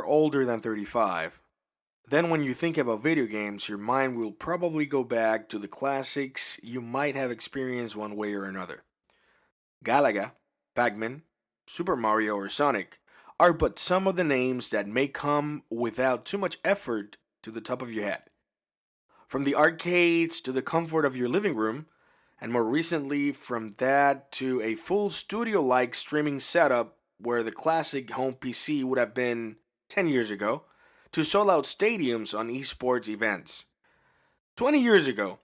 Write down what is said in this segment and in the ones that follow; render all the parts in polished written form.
older than 35, then when you think about video games, your mind will probably go back to the classics you might have experienced one way or another. Galaga, Pac-Man, Super Mario, or Sonic are but some of the names that may come without too much effort to the top of your head. From the arcades to the comfort of your living room, and more recently from that to a full studio like streaming setup where the classic home PC would have been 10 years ago, to sold out stadiums on esports events. 20 years ago,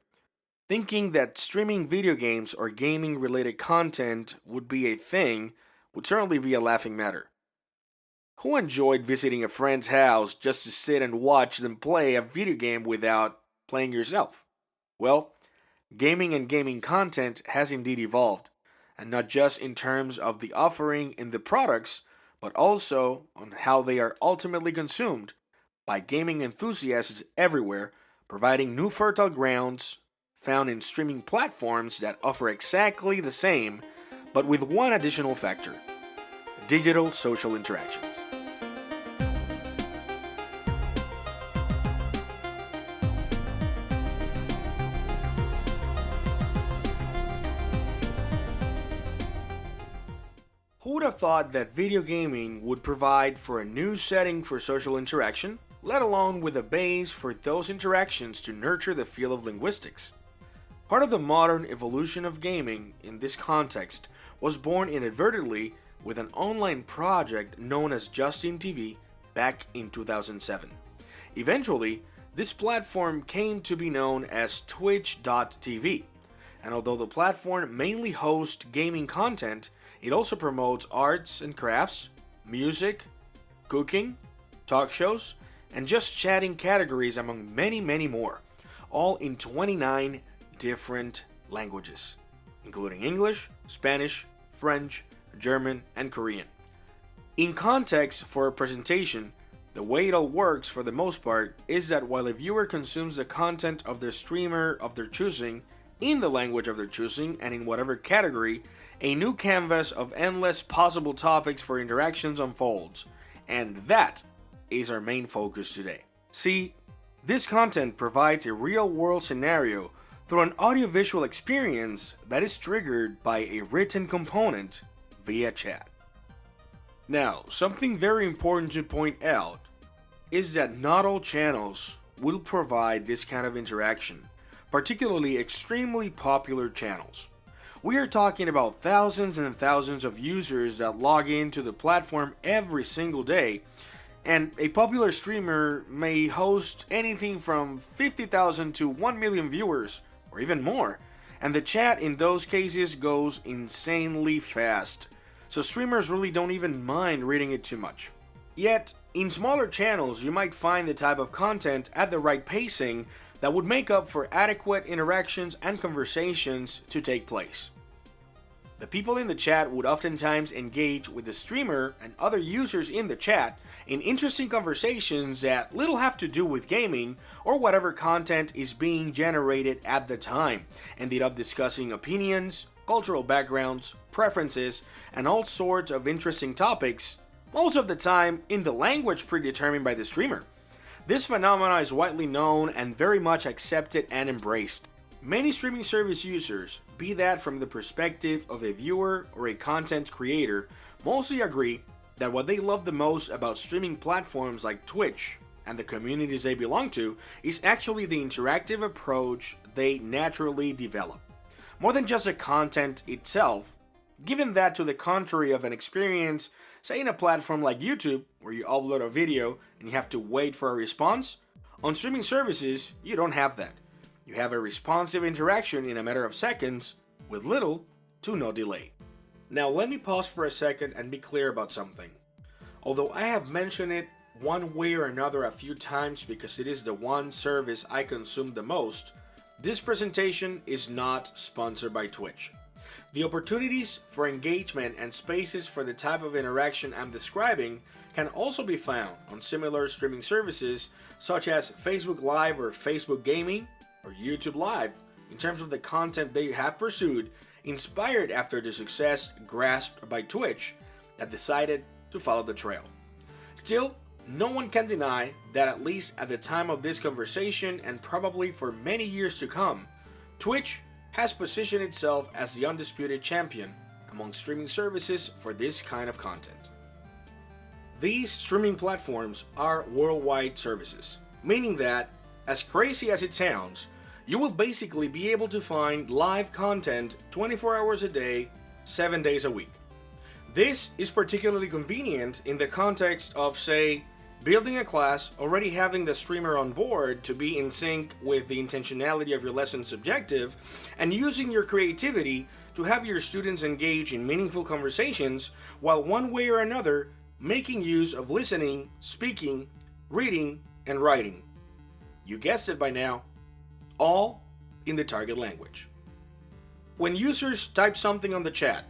thinking that streaming video games or gaming related content would be a thing would certainly be a laughing matter. Who enjoyed visiting a friend's house just to sit and watch them play a video game without playing yourself? Well, gaming and gaming content has indeed evolved, and not just in terms of the offering in the products, but also on how they are ultimately consumed by gaming enthusiasts everywhere, providing new fertile grounds found in streaming platforms that offer exactly the same, but with one additional factor: digital social interactions. Who would have thought that video gaming would provide for a new setting for social interaction, let alone with a base for those interactions to nurture the field of linguistics? Part of the modern evolution of gaming in this context was born inadvertently with an online project known as Justin TV back in 2007. Eventually, this platform came to be known as Twitch.tv, and although the platform mainly hosts gaming content, it also promotes arts and crafts, music, cooking, talk shows, and just chatting categories among many, many more, all in 29 different languages, including English, Spanish, French, German, and Korean. In context for a presentation, the way it all works for the most part is that while a viewer consumes the content of the streamer of their choosing, in the language of their choosing, and in whatever category, a new canvas of endless possible topics for interactions unfolds, and that is our main focus today. See, this content provides a real-world scenario through an audiovisual experience that is triggered by a written component via chat. Now, something very important to point out is that not all channels will provide this kind of interaction, particularly extremely popular channels. We are talking about thousands and thousands of users that log into the platform every single day, and a popular streamer may host anything from 50,000 to 1 million viewers, or even more, and the chat in those cases goes insanely fast, so streamers really don't even mind reading it too much. Yet, in smaller channels, you might find the type of content at the right pacing that would make up for adequate interactions and conversations to take place. The people in the chat would oftentimes engage with the streamer and other users in the chat in interesting conversations that little have to do with gaming or whatever content is being generated at the time, ended up discussing opinions, cultural backgrounds, preferences, and all sorts of interesting topics, most of the time in the language predetermined by the streamer. This phenomenon is widely known and very much accepted and embraced. Many streaming service users, be that from the perspective of a viewer or a content creator, mostly agree that what they love the most about streaming platforms like Twitch and the communities they belong to is actually the interactive approach they naturally develop. More than just the content itself, given that to the contrary of an experience, say in a platform like YouTube, where you upload a video and you have to wait for a response, on streaming services, you don't have that. You have a responsive interaction in a matter of seconds with little to no delay. Now let me pause for a second and be clear about something. Although I have mentioned it one way or another a few times because it is the one service I consume the most, this presentation is not sponsored by Twitch. The opportunities for engagement and spaces for the type of interaction I'm describing can also be found on similar streaming services such as Facebook Live or Facebook Gaming, or YouTube Live, in terms of the content they have pursued, inspired after the success grasped by Twitch, that decided to follow the trail. Still, No one can deny that at least at the time of this conversation and probably for many years to come, Twitch has positioned itself as the undisputed champion among streaming services for this kind of content. These streaming platforms are worldwide services, meaning that, as crazy as it sounds, you will basically be able to find live content 24 hours a day, 7 days a week. This is particularly convenient in the context of, say, building a class, already having the streamer on board to be in sync with the intentionality of your lesson's objective, and using your creativity to have your students engage in meaningful conversations while one way or another making use of listening, speaking, reading, and writing. You guessed it by now, all in the target language. When users type something on the chat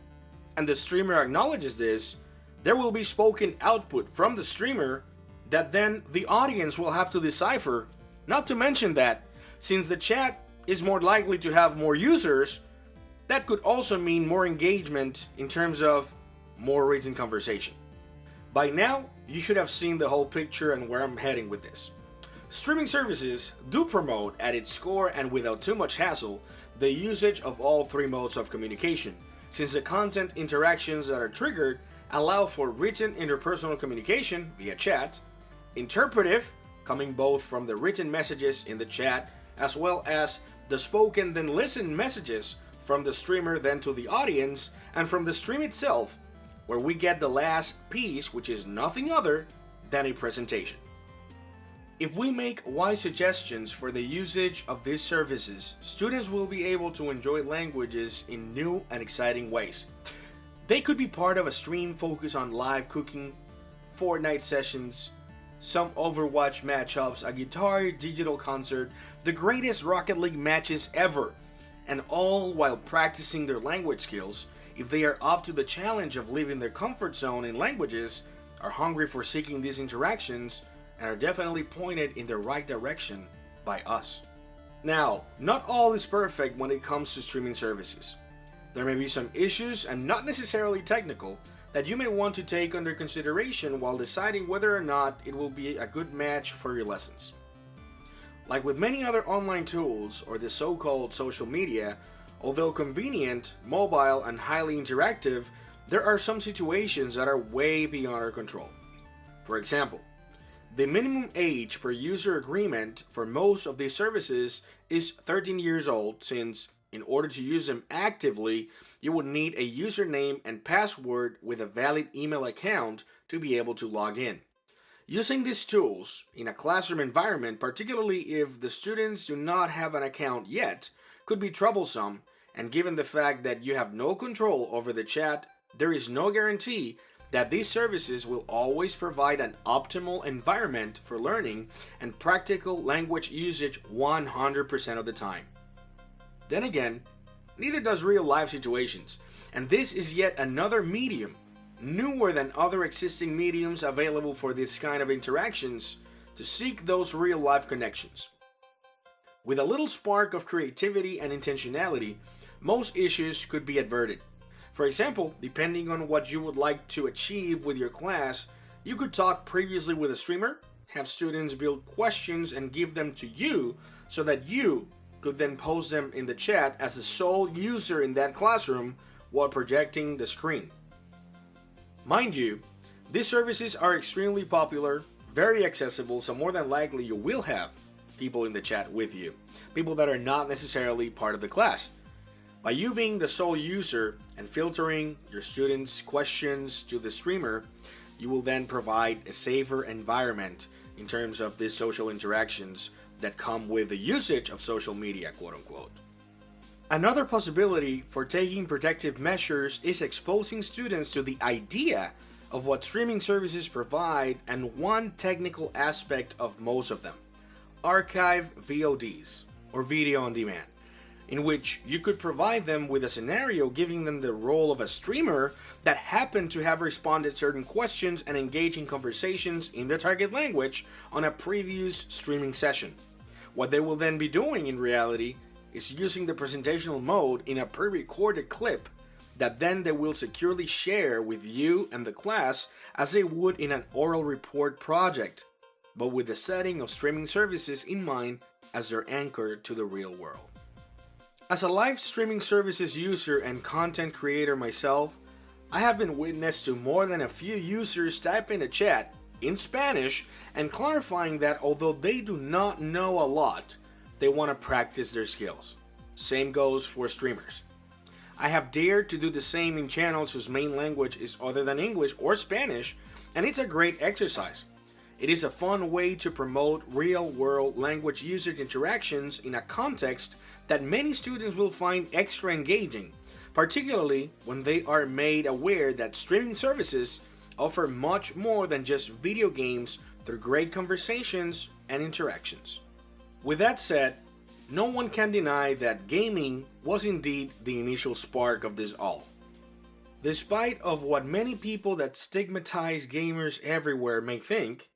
and the streamer acknowledges this, there will be spoken output from the streamer that then the audience will have to decipher, not to mention that, since the chat is more likely to have more users, that could also mean more engagement in terms of more written conversation. By now, you should have seen the whole picture and where I'm heading with this. Streaming services do promote at its core and without too much hassle the usage of all three modes of communication, since the content interactions that are triggered allow for written interpersonal communication via chat, interpretive, coming both from the written messages in the chat as well as the spoken then listened messages from the streamer then to the audience and from the stream itself, where we get the last piece, which is nothing other than a presentation. If we make wise suggestions for the usage of these services, students will be able to enjoy languages in new and exciting ways. They could be part of a stream focused on live cooking, Fortnite sessions, some Overwatch matchups, a guitar digital concert, the greatest Rocket League matches ever, and all while practicing their language skills. If they are up to the challenge of leaving their comfort zone in languages, are hungry for seeking these interactions, and are definitely pointed in the right direction by us. Now, not all is perfect when it comes to streaming services. There may be some issues, and not necessarily technical, that you may want to take under consideration while deciding whether or not it will be a good match for your lessons. Like with many other online tools or the so-called social media, although convenient, mobile, and highly interactive, there are some situations that are way beyond our control. For example, the minimum age per user agreement for most of these services is 13 years old, since in order to use them actively, you would need a username and password with a valid email account to be able to log in. Using these tools in a classroom environment, particularly if the students do not have an account yet, could be troublesome, and given the fact that you have no control over the chat, there is no guarantee that these services will always provide an optimal environment for learning and practical language usage 100% of the time. Then again, neither does real life situations, and this is yet another medium, newer than other existing mediums available for this kind of interactions, to seek those real life connections. With a little spark of creativity and intentionality, most issues could be averted. For example, depending on what you would like to achieve with your class, you could talk previously with a streamer, have students build questions and give them to you so that you could then post them in the chat as the sole user in that classroom while projecting the screen. Mind you, these services are extremely popular, very accessible, so more than likely you will have people in the chat with you, people that are not necessarily part of the class. By you being the sole user and filtering your students' questions to the streamer, you will then provide a safer environment in terms of these social interactions that come with the usage of social media, quote unquote. Another possibility for taking protective measures is exposing students to the idea of what streaming services provide and one technical aspect of most of them, archive VODs, or video on demand, in which you could provide them with a scenario giving them the role of a streamer that happened to have responded certain questions and engaged in conversations in the target language on a previous streaming session. What they will then be doing in reality is using the presentational mode in a pre-recorded clip that then they will securely share with you and the class as they would in an oral report project, but with the setting of streaming services in mind as their anchor to the real world. As a live streaming services user and content creator myself, I have been witness to more than a few users type in a chat in Spanish and clarifying that although they do not know a lot, they want to practice their skills. Same goes for streamers. I have dared to do the same in channels whose main language is other than English or Spanish, and it's a great exercise. It is a fun way to promote real-world language usage interactions in a context that many students will find extra engaging, particularly when they are made aware that streaming services offer much more than just video games through great conversations and interactions. With that said, no one can deny that gaming was indeed the initial spark of this all. Despite of what many people that stigmatize gamers everywhere may think,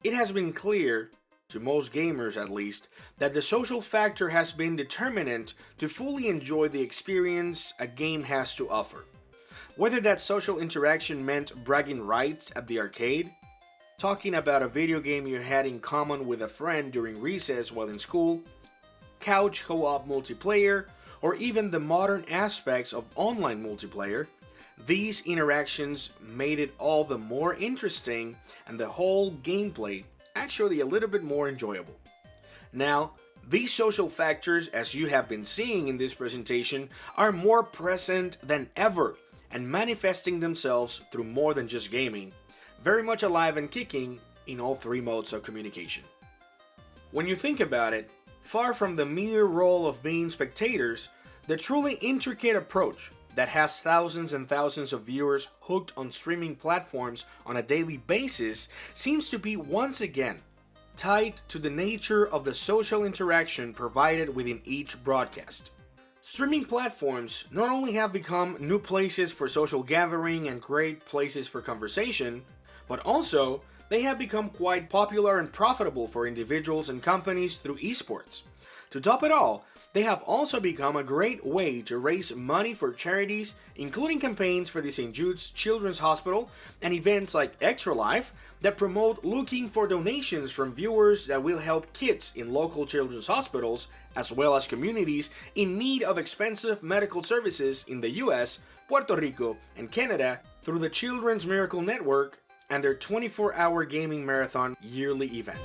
it has been clear, to most gamers at least, that the social factor has been determinant to fully enjoy the experience a game has to offer. Whether that social interaction meant bragging rights at the arcade, talking about a video game you had in common with a friend during recess while in school, couch co-op multiplayer, or even the modern aspects of online multiplayer, these interactions made it all the more interesting and the whole gameplay actually a little bit more enjoyable. Now, these social factors, as you have been seeing in this presentation, are more present than ever and manifesting themselves through more than just gaming, very much alive and kicking in all three modes of communication. When you think about it, far from the mere role of being spectators, the truly intricate approach that has thousands and thousands of viewers hooked on streaming platforms on a daily basis seems to be once again tied to the nature of the social interaction provided within each broadcast. Streaming platforms not only have become new places for social gathering and great places for conversation, but also they have become quite popular and profitable for individuals and companies through esports. To top it all, they have also become a great way to raise money for charities, including campaigns for the St. Jude's Children's Hospital and events like Extra Life that promote looking for donations from viewers that will help kids in local children's hospitals, as well as communities in need of expensive medical services in the US, Puerto Rico, and Canada through the Children's Miracle Network and their 24-hour gaming marathon yearly event.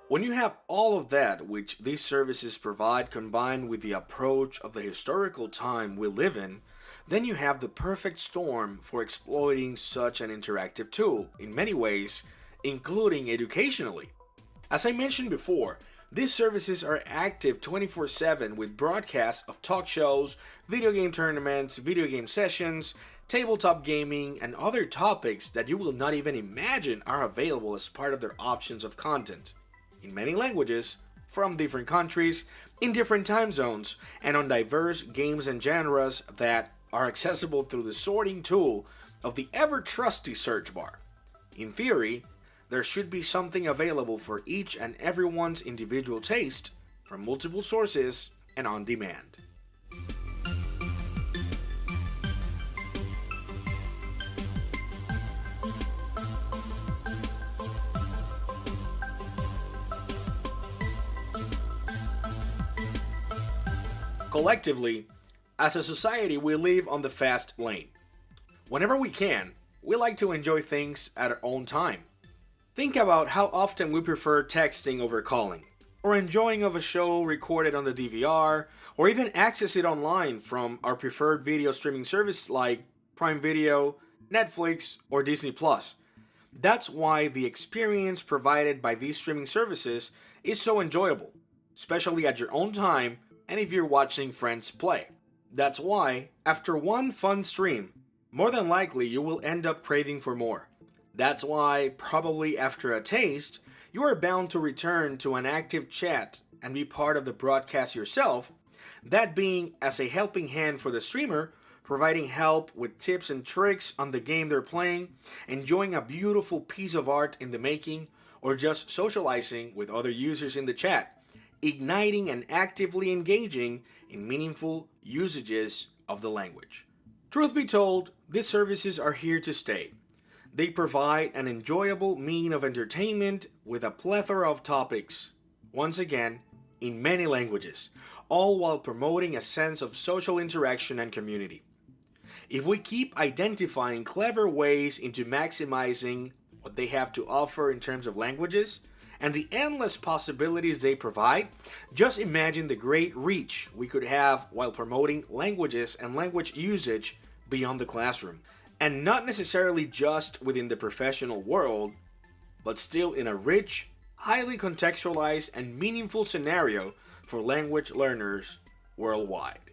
When you have all of that which these services provide combined with the approach of the historical time we live in, then you have the perfect storm for exploiting such an interactive tool in many ways, including educationally. As I mentioned before, these services are active 24/7 with broadcasts of talk shows, video game tournaments, video game sessions, tabletop gaming, and other topics that you will not even imagine are available as part of their options of content. In many languages, from different countries, in different time zones, and on diverse games and genres that are accessible through the sorting tool of the ever-trusty search bar. In theory, there should be something available for each and everyone's individual taste from multiple sources and on demand. Collectively, as a society, we live on the fast lane. Whenever we can, we like to enjoy things at our own time. Think about how often we prefer texting over calling, or enjoying of a show recorded on the DVR, or even access it online from our preferred video streaming service like Prime Video, Netflix, or Disney Plus. That's why the experience provided by these streaming services is so enjoyable, especially at your own time and if you're watching friends play. That's why, after one fun stream, more than likely you will end up craving for more. That's why, probably after a taste, you are bound to return to an active chat and be part of the broadcast yourself, that being as a helping hand for the streamer, providing help with tips and tricks on the game they're playing, enjoying a beautiful piece of art in the making, or just socializing with other users in the chat, igniting and actively engaging in meaningful usages of the language. Truth be told, these services are here to stay. They provide an enjoyable mean of entertainment with a plethora of topics, once again, in many languages, all while promoting a sense of social interaction and community. If we keep identifying clever ways into maximizing what they have to offer in terms of languages and the endless possibilities they provide, just imagine the great reach we could have while promoting languages and language usage beyond the classroom. And not necessarily just within the professional world, but still in a rich, highly contextualized, and meaningful scenario for language learners worldwide.